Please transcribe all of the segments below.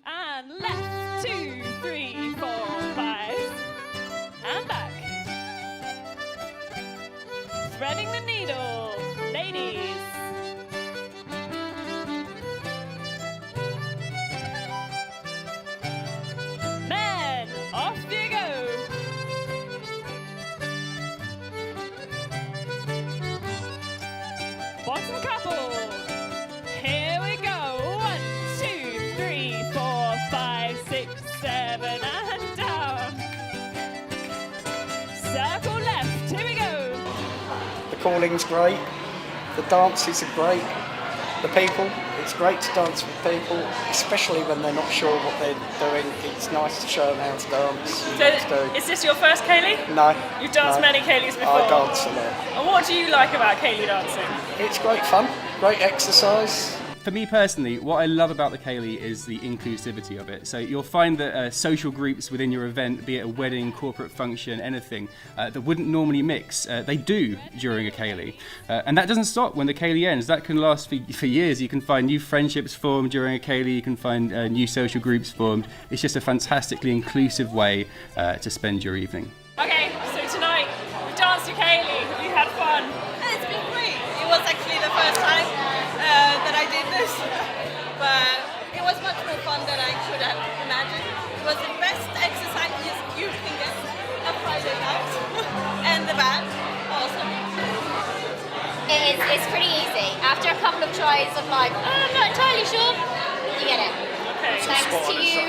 And left, 2, 3, 4, 5. And back. Threading the needle, ladies. Men, off you go. Bottom couple. Here we go. 1, 2, 3, 4, 5, 6, 7, and down. Circle left. Here we go. The calling's great, the dances are great, the people, it's great to dance with people, especially when they're not sure what they're doing. It's nice to show them how to dance. So, is this your first Ceilidh? No. You've danced many Ceilidhs before? I dance a lot. And what do you like about Ceilidh dancing? It's great fun, great exercise. For me personally, what I love about the Ceilidh is the inclusivity of it. So you'll find that social groups within your event, be it a wedding, corporate function, anything, that wouldn't normally mix, they do during a Ceilidh. And that doesn't stop when the Ceilidh ends. That can last for years. You can find new friendships formed during a Ceilidh, you can find new social groups formed. It's just a fantastically inclusive way to spend your evening. Okay, so tonight we danced to Ceilidh. Have you had fun? It's been great. It was actually the first time that I did this, but it was much more fun than I could have imagined. It was the best exercise you can get a Friday night, and the band, awesome. It's pretty easy. After a couple of tries of like, oh, I'm not entirely sure, you get it. Okay. Thanks to you.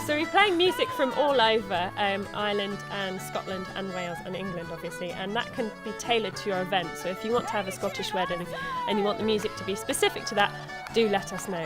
So we're playing music from all over Ireland and Scotland and Wales and England, obviously, and that can be tailored to your event. So if you want to have a Scottish wedding and you want the music to be specific to that, do let us know.